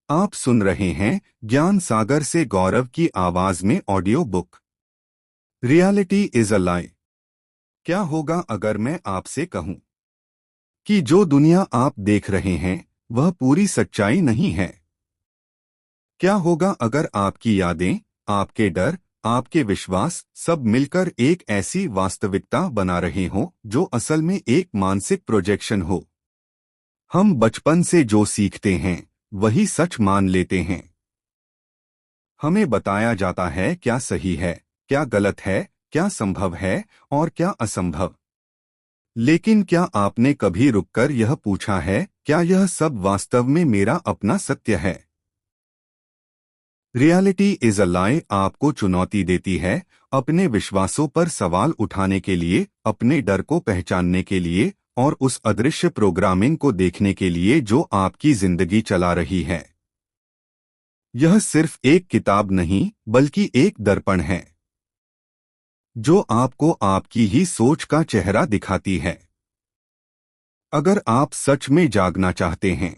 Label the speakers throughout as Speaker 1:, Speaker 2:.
Speaker 1: आप सुन रहे हैं ज्ञान सागर से गौरव की आवाज में audio book reality is a lie. क्या होगा अगर मैं आपसे कहूं कि जो दुनिया आप देख रहे हैं वह पूरी सच्चाई नहीं है? क्या होगा अगर आपकी यादें, आपके डर, आपके विश्वास सब मिलकर एक ऐसी वास्तविकता बना रहे हों जो असल में एक मानसिक प्रोजेक्शन हो? हम बचपन से जो सीखते हैं वही सच मान लेते हैं। हमें बताया जाता है क्या सही है, क्या गलत है, क्या संभव है और क्या असंभव। लेकिन क्या आपने कभी रुककर यह पूछा है, क्या यह सब वास्तव में मेरा अपना सत्य है? रियलिटी इज अ लाई आपको चुनौती देती है अपने विश्वासों पर सवाल उठाने के लिए, अपने डर को पहचानने के लिए और उस अदृश्य प्रोग्रामिंग को देखने के लिए जो आपकी जिंदगी चला रही है। यह सिर्फ एक किताब नहीं बल्कि एक दर्पण है जो आपको आपकी ही सोच का चेहरा दिखाती है। अगर आप सच में जागना चाहते हैं,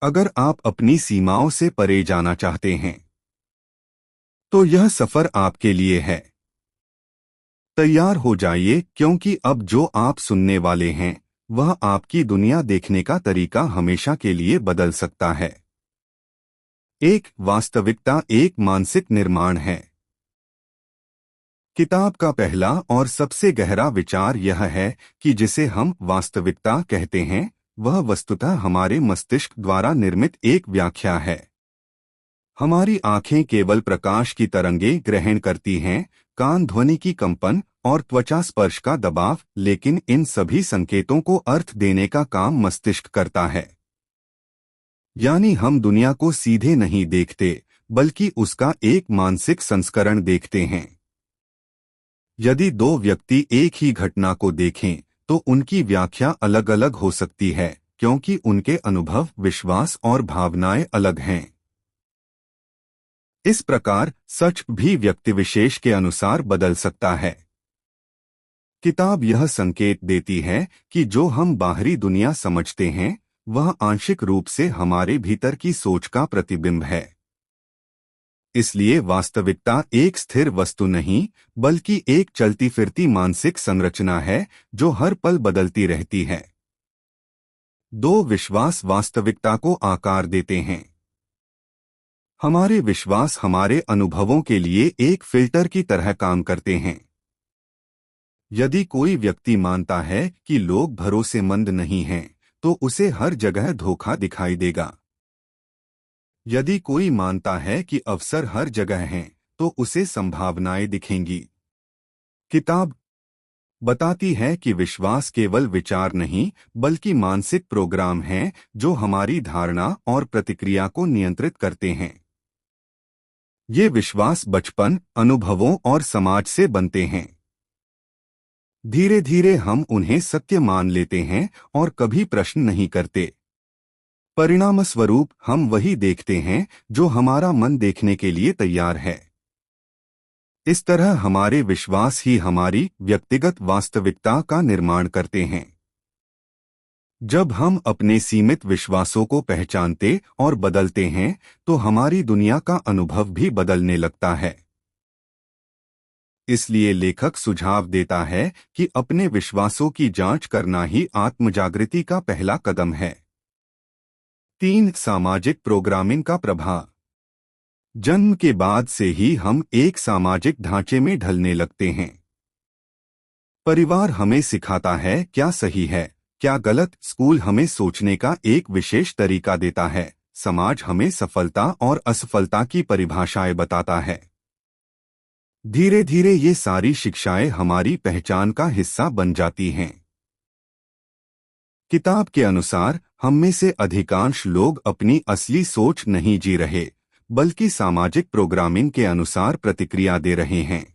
Speaker 1: अगर आप अपनी सीमाओं से परे जाना चाहते हैं, तो यह सफर आपके लिए है। तैयार हो जाइए, क्योंकि अब जो आप सुनने वाले हैं वह आपकी दुनिया देखने का तरीका हमेशा के लिए बदल सकता है। एक वास्तविकता एक मानसिक निर्माण है। किताब का पहला और सबसे गहरा विचार यह है कि जिसे हम वास्तविकता कहते हैं वह वस्तुतः हमारे मस्तिष्क द्वारा निर्मित एक व्याख्या है। हमारी आंखें केवल प्रकाश की तरंगें ग्रहण करती हैं, कान ध्वनि की कंपन और त्वचा स्पर्श का दबाव, लेकिन इन सभी संकेतों को अर्थ देने का काम मस्तिष्क करता है। यानी हम दुनिया को सीधे नहीं देखते बल्कि उसका एक मानसिक संस्करण देखते हैं। यदि दो व्यक्ति एक ही घटना को देखें तो उनकी व्याख्या अलग अलग हो सकती है, क्योंकि उनके अनुभव, विश्वास और भावनाएं अलग हैं। इस प्रकार सच भी व्यक्तिविशेष के अनुसार बदल सकता है। किताब यह संकेत देती है कि जो हम बाहरी दुनिया समझते हैं वह आंशिक रूप से हमारे भीतर की सोच का प्रतिबिंब है। इसलिए वास्तविकता एक स्थिर वस्तु नहीं बल्कि एक चलती फिरती मानसिक संरचना है जो हर पल बदलती रहती है। दो विश्वास वास्तविकता को आकार देते हैं। हमारे विश्वास हमारे अनुभवों के लिए एक फिल्टर की तरह काम करते हैं। यदि कोई व्यक्ति मानता है कि लोग भरोसेमंद नहीं हैं, तो उसे हर जगह धोखा दिखाई देगा। यदि कोई मानता है कि अवसर हर जगह हैं, तो उसे संभावनाएं दिखेंगी। किताब बताती है कि विश्वास केवल विचार नहीं बल्कि मानसिक प्रोग्राम हैं जो हमारी धारणा और प्रतिक्रिया को नियंत्रित करते हैं। ये विश्वास बचपन, अनुभवों और समाज से बनते हैं। धीरे धीरे हम उन्हें सत्य मान लेते हैं और कभी प्रश्न नहीं करते। परिणामस्वरूप हम वही देखते हैं जो हमारा मन देखने के लिए तैयार है। इस तरह हमारे विश्वास ही हमारी व्यक्तिगत वास्तविकता का निर्माण करते हैं। जब हम अपने सीमित विश्वासों को पहचानते और बदलते हैं तो हमारी दुनिया का अनुभव भी बदलने लगता है। इसलिए लेखक सुझाव देता है कि अपने विश्वासों की जांच करना ही आत्मजागृति का पहला कदम है। 3. सामाजिक प्रोग्रामिंग का प्रभाव। जन्म के बाद से ही हम एक सामाजिक ढांचे में ढलने लगते हैं। परिवार हमें सिखाता है क्या सही है, क्या गलत, स्कूल हमें सोचने का एक विशेष तरीका देता है, समाज हमें सफलता और असफलता की परिभाषाएं बताता है। धीरे धीरे ये सारी शिक्षाएं हमारी पहचान का हिस्सा बन जाती हैं। किताब के अनुसार हम में से अधिकांश लोग अपनी असली सोच नहीं जी रहे बल्कि सामाजिक प्रोग्रामिंग के अनुसार प्रतिक्रिया दे रहे हैं।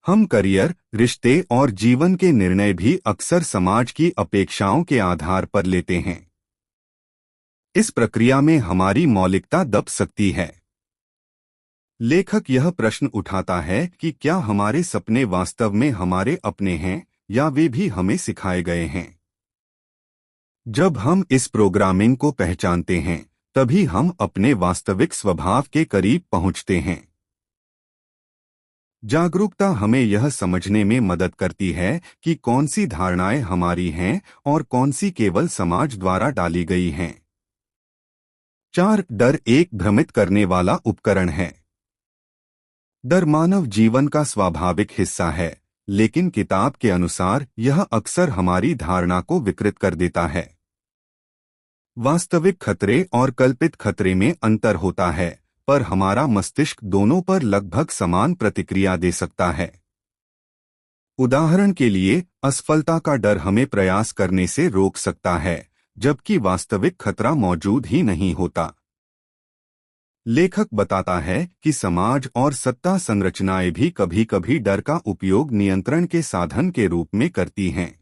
Speaker 1: हम करियर, रिश्ते और जीवन के निर्णय भी अक्सर समाज की अपेक्षाओं के आधार पर लेते हैं। इस प्रक्रिया में हमारी मौलिकता दब सकती है। लेखक यह प्रश्न उठाता है कि क्या हमारे सपने वास्तव में हमारे अपने हैं या वे भी हमें सिखाए गए हैं। जब हम इस प्रोग्रामिंग को पहचानते हैं, तभी हम अपने वास्तविक स्वभाव के करीब पहुंचते हैं। जागरूकता हमें यह समझने में मदद करती है कि कौन सी धारणाएं हमारी हैं और कौन सी केवल समाज द्वारा डाली गई हैं। 4. डर एक भ्रमित करने वाला उपकरण है। डर मानव जीवन का स्वाभाविक हिस्सा है, लेकिन किताब के अनुसार यह अक्सर हमारी धारणा को विकृत कर देता है। वास्तविक खतरे और कल्पित खतरे में अंतर होता है, पर हमारा मस्तिष्क दोनों पर लगभग समान प्रतिक्रिया दे सकता है। उदाहरण के लिए, असफलता का डर हमें प्रयास करने से रोक सकता है, जबकि वास्तविक खतरा मौजूद ही नहीं होता। लेखक बताता है कि समाज और सत्ता संरचनाएं भी कभी-कभी डर का उपयोग नियंत्रण के साधन के रूप में करती हैं।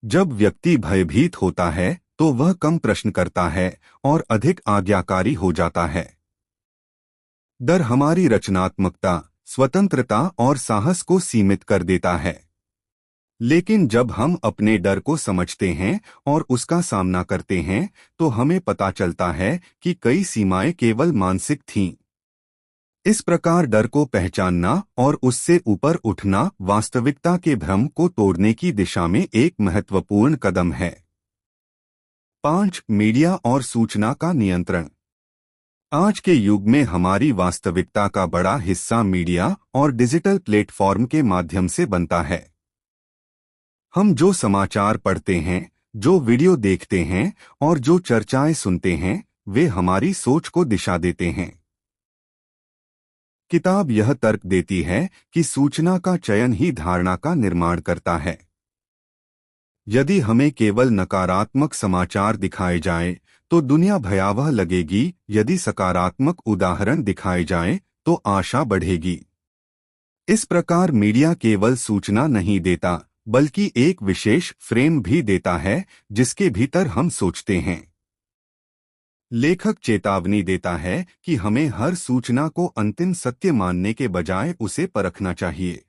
Speaker 1: जब व्यक्ति भयभीत होता है, तो वह कम प्रश्न करता है और अधिक आज्ञाकारी हो जाता है। डर हमारी रचनात्मकता, स्वतंत्रता और साहस को सीमित कर देता है। लेकिन जब हम अपने डर को समझते हैं और उसका सामना करते हैं, तो हमें पता चलता है कि कई सीमाएं केवल मानसिक थीं। इस प्रकार डर को पहचानना और उससे ऊपर उठना वास्तविकता के भ्रम को तोड़ने की दिशा में एक महत्वपूर्ण कदम है। 5. मीडिया और सूचना का नियंत्रण। आज के युग में हमारी वास्तविकता का बड़ा हिस्सा मीडिया और डिजिटल प्लेटफॉर्म के माध्यम से बनता है। हम जो समाचार पढ़ते हैं, जो वीडियो देखते हैं और जो चर्चाएं सुनते हैं, वे हमारी सोच को दिशा देते हैं। किताब यह तर्क देती है कि सूचना का चयन ही धारणा का निर्माण करता है। यदि हमें केवल नकारात्मक समाचार दिखाए जाएं, तो दुनिया भयावह लगेगी। यदि सकारात्मक उदाहरण दिखाए जाएं, तो आशा बढ़ेगी। इस प्रकार मीडिया केवल सूचना नहीं देता, बल्कि एक विशेष फ्रेम भी देता है जिसके भीतर हम सोचते हैं। लेखक चेतावनी देता है कि हमें हर सूचना को अंतिम सत्य मानने के बजाय उसे परखना चाहिए।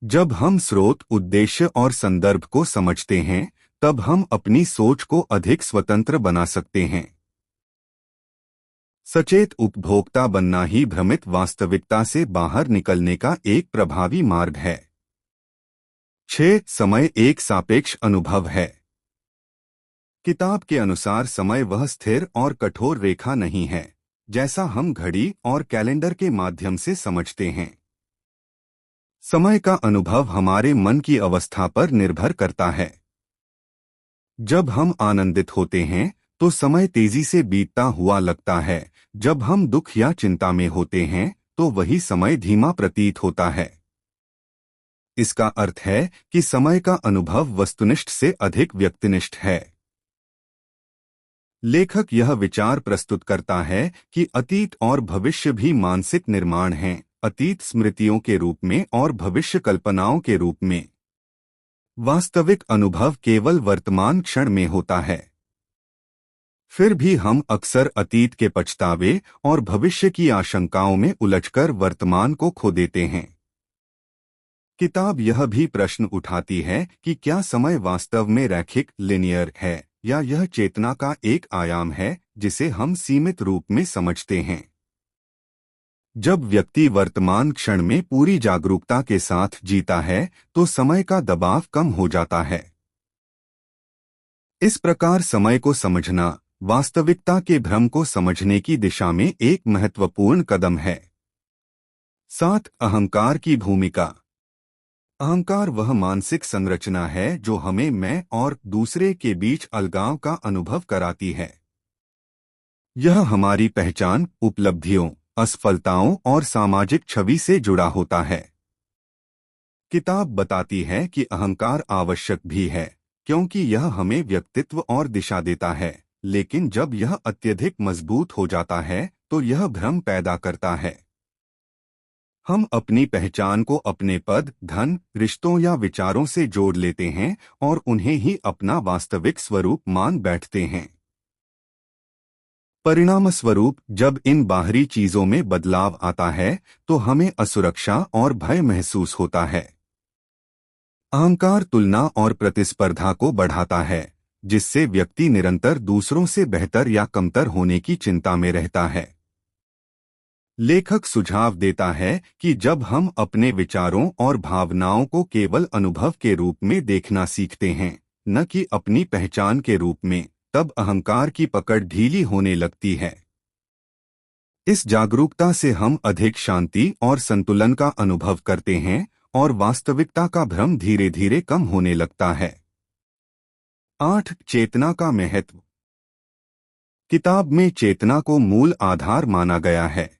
Speaker 1: जब हम स्रोत, उद्देश्य और संदर्भ को समझते हैं, तब हम अपनी सोच को अधिक स्वतंत्र बना सकते हैं। सचेत उपभोक्ता बनना ही भ्रमित वास्तविकता से बाहर निकलने का एक प्रभावी मार्ग है। 6. समय एक सापेक्ष अनुभव है। किताब के अनुसार समय वह स्थिर और कठोर रेखा नहीं है, जैसा हम घड़ी और कैलेंडर के माध्यम से समझते हैं। समय का अनुभव हमारे मन की अवस्था पर निर्भर करता है। जब हम आनंदित होते हैं, तो समय तेजी से बीतता हुआ लगता है। जब हम दुख या चिंता में होते हैं, तो वही समय धीमा प्रतीत होता है। इसका अर्थ है कि समय का अनुभव वस्तुनिष्ठ से अधिक व्यक्तिनिष्ठ है। लेखक यह विचार प्रस्तुत करता है कि अतीत और भविष्य भी मानसिक निर्माण हैं, अतीत स्मृतियों के रूप में और भविष्य कल्पनाओं के रूप में। वास्तविक अनुभव केवल वर्तमान क्षण में होता है। फिर भी हम अक्सर अतीत के पछतावे और भविष्य की आशंकाओं में उलझकर वर्तमान को खो देते हैं। किताब यह भी प्रश्न उठाती है कि क्या समय वास्तव में रैखिक, लिनियर है, या यह चेतना का एक आयाम है जिसे हम सीमित रूप में समझते हैं। जब व्यक्ति वर्तमान क्षण में पूरी जागरूकता के साथ जीता है, तो समय का दबाव कम हो जाता है। इस प्रकार समय को समझना वास्तविकता के भ्रम को समझने की दिशा में एक महत्वपूर्ण कदम है। 7. अहंकार की भूमिका। अहंकार वह मानसिक संरचना है जो हमें मैं और दूसरे के बीच अलगाव का अनुभव कराती है। यह हमारी पहचान, उपलब्धियों, असफलताओं और सामाजिक छवि से जुड़ा होता है। किताब बताती है कि अहंकार आवश्यक भी है, क्योंकि यह हमें व्यक्तित्व और दिशा देता है, लेकिन जब यह अत्यधिक मजबूत हो जाता है, तो यह भ्रम पैदा करता है। हम अपनी पहचान को अपने पद, धन, रिश्तों या विचारों से जोड़ लेते हैं और उन्हें ही अपना वास्तविक स्वरूप मान बैठते हैं। परिणामस्वरूप जब इन बाहरी चीजों में बदलाव आता है, तो हमें असुरक्षा और भय महसूस होता है। अहंकार तुलना और प्रतिस्पर्धा को बढ़ाता है, जिससे व्यक्ति निरंतर दूसरों से बेहतर या कमतर होने की चिंता में रहता है। लेखक सुझाव देता है कि जब हम अपने विचारों और भावनाओं को केवल अनुभव के रूप में देखना सीखते हैं, न कि अपनी पहचान के रूप में, तब अहंकार की पकड़ ढीली होने लगती है। इस जागरूकता से हम अधिक शांति और संतुलन का अनुभव करते हैं और वास्तविकता का भ्रम धीरे धीरे कम होने लगता है। 8. चेतना का महत्व। किताब में चेतना को मूल आधार माना गया है।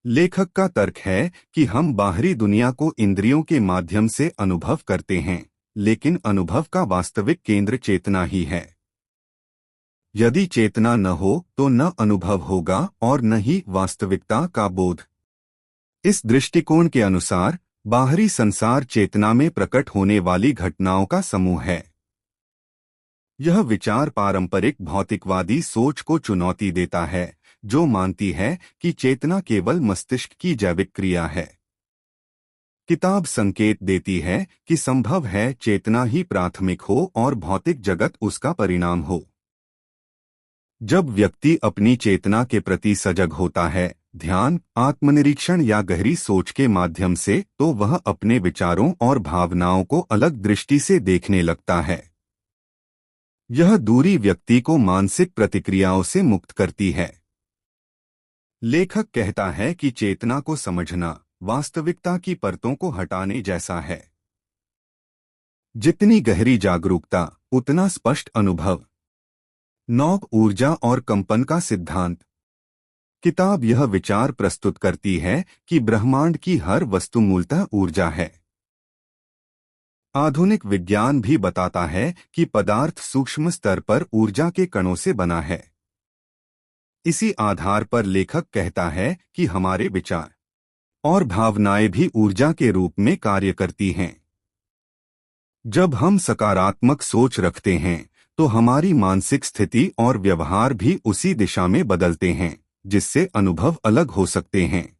Speaker 1: लेखक का तर्क है कि हम बाहरी दुनिया को इंद्रियों के माध्यम से अनुभव करते हैं, लेकिन अनुभव का वास्तविक केंद्र चेतना ही है। यदि चेतना न हो तो न अनुभव होगा और न ही वास्तविकता का बोध। इस दृष्टिकोण के अनुसार बाहरी संसार चेतना में प्रकट होने वाली घटनाओं का समूह है। यह विचार पारंपरिक भौतिकवादी सोच को चुनौती देता है, जो मानती है कि चेतना केवल मस्तिष्क की जैविक क्रिया है। किताब संकेत देती है कि संभव है चेतना ही प्राथमिक हो और भौतिक जगत उसका परिणाम हो। जब व्यक्ति अपनी चेतना के प्रति सजग होता है, ध्यान, आत्मनिरीक्षण या गहरी सोच के माध्यम से, तो वह अपने विचारों और भावनाओं को अलग दृष्टि से देखने लगता है। यह दूरी व्यक्ति को मानसिक प्रतिक्रियाओं से मुक्त करती है। लेखक कहता है कि चेतना को समझना वास्तविकता की परतों को हटाने जैसा है। जितनी गहरी जागरूकता, उतना स्पष्ट अनुभव। 9. ऊर्जा और कंपन का सिद्धांत। किताब यह विचार प्रस्तुत करती है कि ब्रह्मांड की हर वस्तु मूलतः ऊर्जा है। आधुनिक विज्ञान भी बताता है कि पदार्थ सूक्ष्म स्तर पर ऊर्जा के कणों से बना है। इसी आधार पर लेखक कहता है कि हमारे विचार और भावनाएं भी ऊर्जा के रूप में कार्य करती हैं। जब हम सकारात्मक सोच रखते हैं तो हमारी मानसिक स्थिति और व्यवहार भी उसी दिशा में बदलते हैं, जिससे अनुभव अलग हो सकते हैं।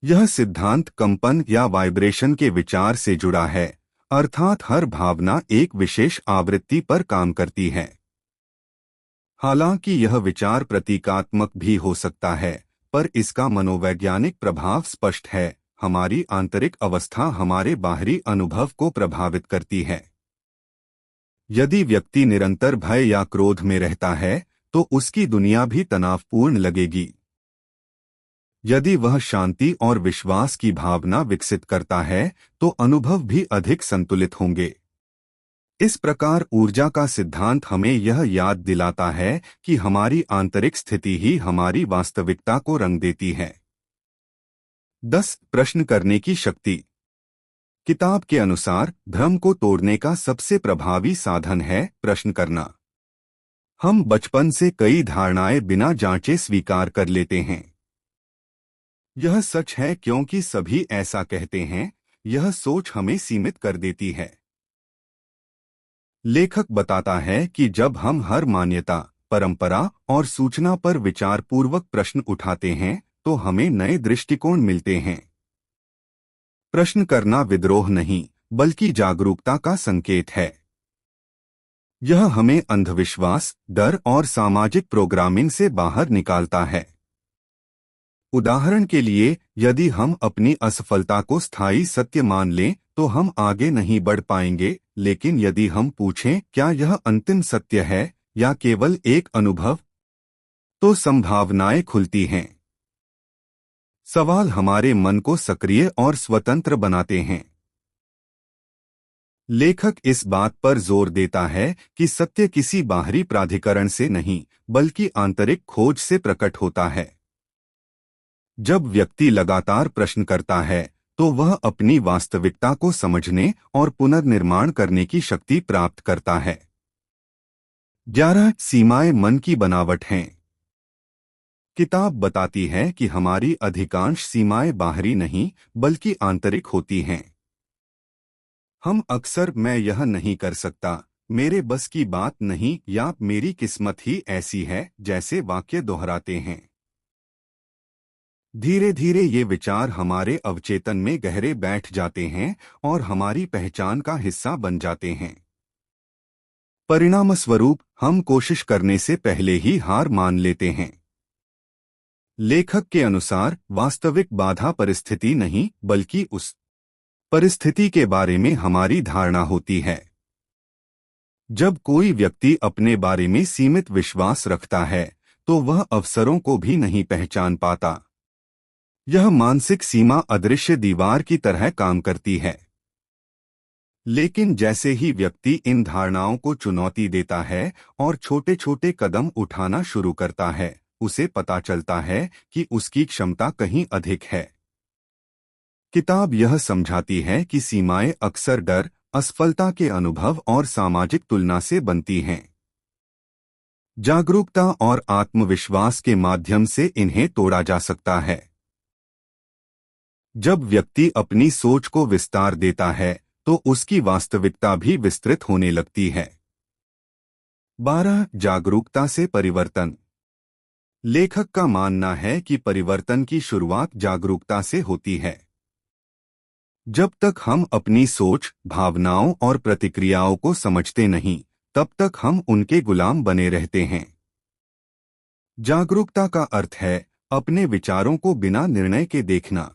Speaker 1: यह सिद्धांत कंपन या वाइब्रेशन के विचार से जुड़ा है, अर्थात हर भावना एक विशेष आवृत्ति पर काम करती है। हालांकि यह विचार प्रतीकात्मक भी हो सकता है, पर इसका मनोवैज्ञानिक प्रभाव स्पष्ट है। हमारी आंतरिक अवस्था हमारे बाहरी अनुभव को प्रभावित करती है। यदि व्यक्ति निरंतर भय या क्रोध में रहता है, तो उसकी दुनिया भी तनावपूर्ण लगेगी। यदि वह शांति और विश्वास की भावना विकसित करता है, तो अनुभव भी अधिक संतुलित होंगे। इस प्रकार ऊर्जा का सिद्धांत हमें यह याद दिलाता है कि हमारी आंतरिक स्थिति ही हमारी वास्तविकता को रंग देती है। 10. प्रश्न करने की शक्ति। किताब के अनुसार भ्रम को तोड़ने का सबसे प्रभावी साधन है प्रश्न करना। हम बचपन से कई धारणाएं बिना जांचे स्वीकार कर लेते हैं। यह सच है क्योंकि सभी ऐसा कहते हैं। यह सोच हमें सीमित कर देती है। लेखक बताता है कि जब हम हर मान्यता, परंपरा और सूचना पर विचारपूर्वक प्रश्न उठाते हैं, तो हमें नए दृष्टिकोण मिलते हैं। प्रश्न करना विद्रोह नहीं, बल्कि जागरूकता का संकेत है। यह हमें अंधविश्वास, डर और सामाजिक प्रोग्रामिंग से बाहर निकालता है। उदाहरण के लिए, यदि हम अपनी असफलता को स्थायी सत्य मान लें, तो हम आगे नहीं बढ़ पाएंगे, लेकिन यदि हम पूछें क्या यह अंतिम सत्य है या केवल एक अनुभव, तो संभावनाएं खुलती हैं। सवाल हमारे मन को सक्रिय और स्वतंत्र बनाते हैं। लेखक इस बात पर जोर देता है कि सत्य किसी बाहरी प्राधिकरण से नहीं, बल्कि आंतरिक खोज से प्रकट होता है। जब व्यक्ति लगातार प्रश्न करता है, तो वह अपनी वास्तविकता को समझने और पुनर्निर्माण करने की शक्ति प्राप्त करता है। 11. सीमाएं मन की बनावट हैं। किताब बताती है कि हमारी अधिकांश सीमाएं बाहरी नहीं, बल्कि आंतरिक होती हैं। हम अक्सर मैं यह नहीं कर सकता, मेरे बस की बात नहीं या मेरी किस्मत ही ऐसी है जैसे वाक्य दोहराते हैं। धीरे धीरे ये विचार हमारे अवचेतन में गहरे बैठ जाते हैं और हमारी पहचान का हिस्सा बन जाते हैं। परिणामस्वरूप हम कोशिश करने से पहले ही हार मान लेते हैं। लेखक के अनुसार वास्तविक बाधा परिस्थिति नहीं बल्कि उस परिस्थिति के बारे में हमारी धारणा होती है। जब कोई व्यक्ति अपने बारे में सीमित विश्वास रखता है तो वह अवसरों को भी नहीं पहचान पाता। यह मानसिक सीमा अदृश्य दीवार की तरह काम करती है। लेकिन जैसे ही व्यक्ति इन धारणाओं को चुनौती देता है और छोटे छोटे कदम उठाना शुरू करता है, उसे पता चलता है कि उसकी क्षमता कहीं अधिक है। किताब यह समझाती है कि सीमाएं अक्सर डर, असफलता के अनुभव और सामाजिक तुलना से बनती हैं। जागरूकता और आत्मविश्वास के माध्यम से इन्हें तोड़ा जा सकता है। जब व्यक्ति अपनी सोच को विस्तार देता है तो उसकी वास्तविकता भी विस्तृत होने लगती है। 12. जागरूकता से परिवर्तन। लेखक का मानना है कि परिवर्तन की शुरुआत जागरूकता से होती है। जब तक हम अपनी सोच, भावनाओं और प्रतिक्रियाओं को समझते नहीं, तब तक हम उनके गुलाम बने रहते हैं। जागरूकता का अर्थ है अपने विचारों को बिना निर्णय के देखना।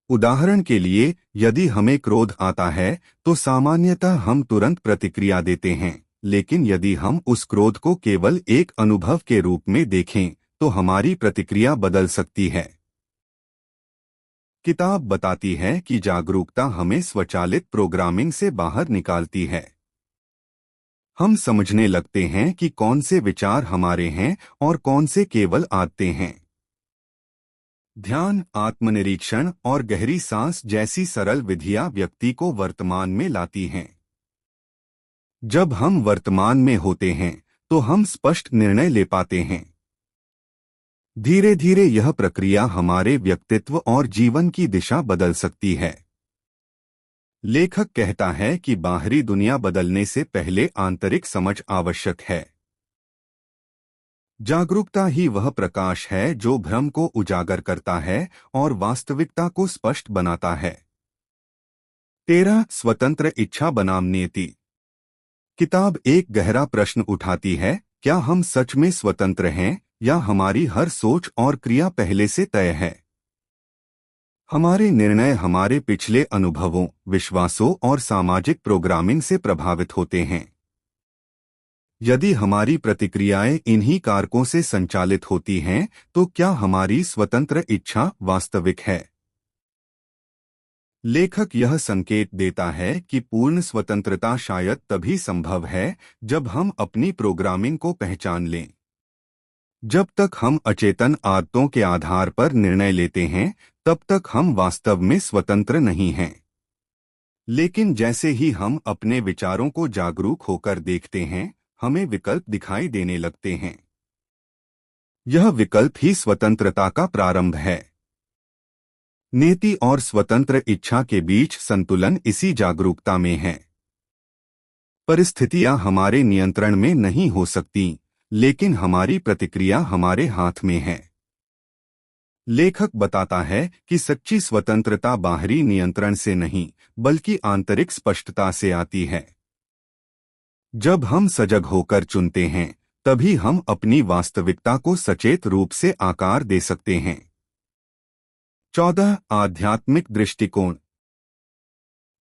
Speaker 1: उदाहरण के लिए, यदि हमें क्रोध आता है तो सामान्यतः हम तुरंत प्रतिक्रिया देते हैं, लेकिन यदि हम उस क्रोध को केवल एक अनुभव के रूप में देखें तो हमारी प्रतिक्रिया बदल सकती है। किताब बताती है कि जागरूकता हमें स्वचालित प्रोग्रामिंग से बाहर निकालती है। हम समझने लगते हैं कि कौन से विचार हमारे हैं और कौन से केवल आदतें हैं। ध्यान, आत्मनिरीक्षण और गहरी सांस जैसी सरल विधियां व्यक्ति को वर्तमान में लाती हैं। जब हम वर्तमान में होते हैं तो हम स्पष्ट निर्णय ले पाते हैं। धीरे धीरे यह प्रक्रिया हमारे व्यक्तित्व और जीवन की दिशा बदल सकती है। लेखक कहता है कि बाहरी दुनिया बदलने से पहले आंतरिक समझ आवश्यक है। जागरूकता ही वह प्रकाश है जो भ्रम को उजागर करता है और वास्तविकता को स्पष्ट बनाता है। 13. स्वतंत्र इच्छा बनाम नियति। किताब एक गहरा प्रश्न उठाती है, क्या हम सच में स्वतंत्र हैं या हमारी हर सोच और क्रिया पहले से तय है? हमारे निर्णय हमारे पिछले अनुभवों, विश्वासों और सामाजिक प्रोग्रामिंग से प्रभावित होते हैं। यदि हमारी प्रतिक्रियाएं इन्हीं कारकों से संचालित होती हैं, तो क्या हमारी स्वतंत्र इच्छा वास्तविक है? लेखक यह संकेत देता है कि पूर्ण स्वतंत्रता शायद तभी संभव है जब हम अपनी प्रोग्रामिंग को पहचान लें। जब तक हम अचेतन आदतों के आधार पर निर्णय लेते हैं, तब तक हम वास्तव में स्वतंत्र नहीं हैं। लेकिन जैसे ही हम अपने विचारों को जागरूक होकर देखते हैं, हमें विकल्प दिखाई देने लगते हैं। यह विकल्प ही स्वतंत्रता का प्रारंभ है। नीति और स्वतंत्र इच्छा के बीच संतुलन इसी जागरूकता में है। परिस्थितियां हमारे नियंत्रण में नहीं हो सकती, लेकिन हमारी प्रतिक्रिया हमारे हाथ में है। लेखक बताता है कि सच्ची स्वतंत्रता बाहरी नियंत्रण से नहीं, बल्कि आंतरिक स्पष्टता से आती है। जब हम सजग होकर चुनते हैं, तभी हम अपनी वास्तविकता को सचेत रूप से आकार दे सकते हैं। 14. आध्यात्मिक दृष्टिकोण।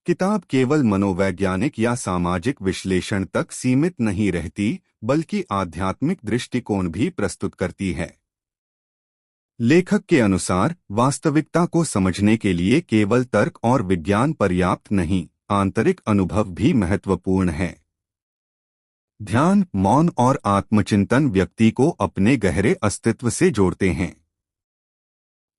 Speaker 1: किताब केवल मनोवैज्ञानिक या सामाजिक विश्लेषण तक सीमित नहीं रहती, बल्कि आध्यात्मिक दृष्टिकोण भी प्रस्तुत करती है। लेखक के अनुसार वास्तविकता को समझने के लिए केवल तर्क और विज्ञान पर्याप्त नहीं, आंतरिक अनुभव भी महत्वपूर्ण है। ध्यान, मौन और आत्मचिंतन व्यक्ति को अपने गहरे अस्तित्व से जोड़ते हैं।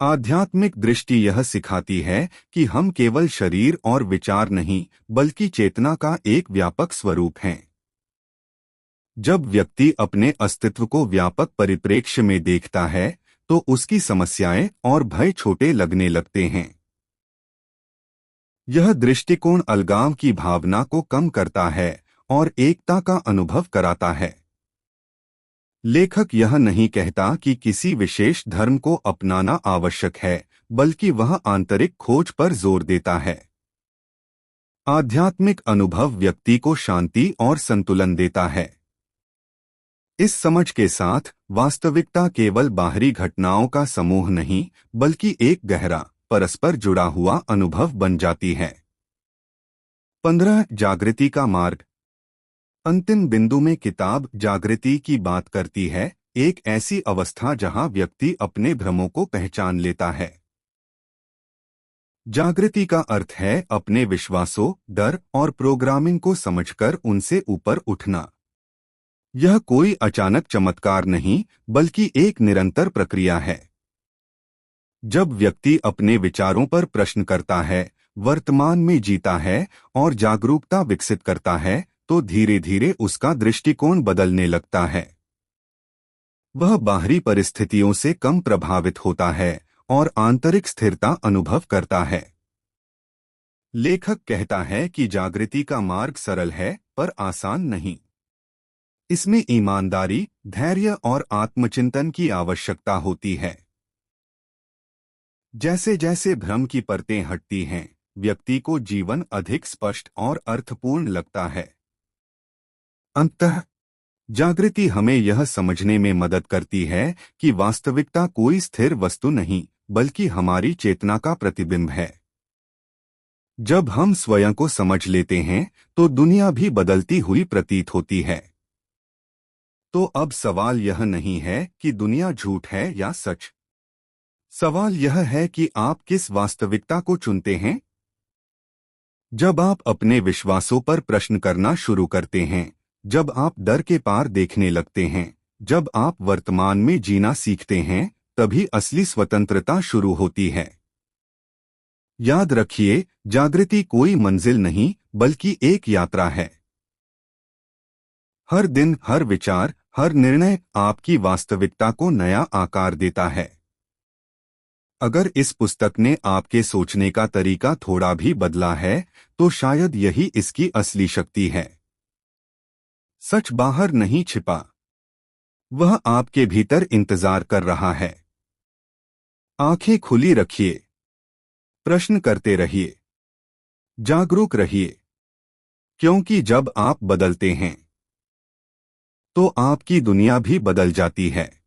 Speaker 1: आध्यात्मिक दृष्टि यह सिखाती है कि हम केवल शरीर और विचार नहीं, बल्कि चेतना का एक व्यापक स्वरूप हैं। जब व्यक्ति अपने अस्तित्व को व्यापक परिप्रेक्ष्य में देखता है, तो उसकी समस्याएं और भय छोटे लगने लगते हैं। यह दृष्टिकोण अलगाव की भावना को कम करता है और एकता का अनुभव कराता है। लेखक यह नहीं कहता कि किसी विशेष धर्म को अपनाना आवश्यक है, बल्कि वह आंतरिक खोज पर जोर देता है। आध्यात्मिक अनुभव व्यक्ति को शांति और संतुलन देता है। इस समझ के साथ वास्तविकता केवल बाहरी घटनाओं का समूह नहीं, बल्कि एक गहरा, परस्पर जुड़ा हुआ अनुभव बन जाती है। 15 जागृति का मार्ग। अंतिम बिंदु में किताब जागृति की बात करती है, एक ऐसी अवस्था जहां व्यक्ति अपने भ्रमों को पहचान लेता है। जागृति का अर्थ है अपने विश्वासों, डर और प्रोग्रामिंग को समझकर उनसे ऊपर उठना। यह कोई अचानक चमत्कार नहीं, बल्कि एक निरंतर प्रक्रिया है। जब व्यक्ति अपने विचारों पर प्रश्न करता है, वर्तमान में जीता है और जागरूकता विकसित करता है, तो धीरे धीरे उसका दृष्टिकोण बदलने लगता है। वह बाहरी परिस्थितियों से कम प्रभावित होता है और आंतरिक स्थिरता अनुभव करता है। लेखक कहता है कि जागृति का मार्ग सरल है, पर आसान नहीं। इसमें ईमानदारी, धैर्य और आत्मचिंतन की आवश्यकता होती है। जैसे जैसे भ्रम की परतें हटती हैं, व्यक्ति को जीवन अधिक स्पष्ट और अर्थपूर्ण लगता है। अंततः जागृति हमें यह समझने में मदद करती है कि वास्तविकता कोई स्थिर वस्तु नहीं, बल्कि हमारी चेतना का प्रतिबिंब है। जब हम स्वयं को समझ लेते हैं, तो दुनिया भी बदलती हुई प्रतीत होती है। तो अब सवाल यह नहीं है कि दुनिया झूठ है या सच। सवाल यह है कि आप किस वास्तविकता को चुनते हैं। जब आप अपने विश्वासों पर प्रश्न करना शुरू करते हैं, जब आप डर के पार देखने लगते हैं, जब आप वर्तमान में जीना सीखते हैं, तभी असली स्वतंत्रता शुरू होती है। याद रखिए, जागृति कोई मंजिल नहीं, बल्कि एक यात्रा है। हर दिन, हर विचार, हर निर्णय आपकी वास्तविकता को नया आकार देता है। अगर इस पुस्तक ने आपके सोचने का तरीका थोड़ा भी बदला है, तो शायद यही इसकी असली शक्ति है। सच बाहर नहीं छिपा, वह आपके भीतर इंतजार कर रहा है। आंखें खुली रखिए, प्रश्न करते रहिए, जागरूक रहिए, क्योंकि जब आप बदलते हैं, तो आपकी दुनिया भी बदल जाती है।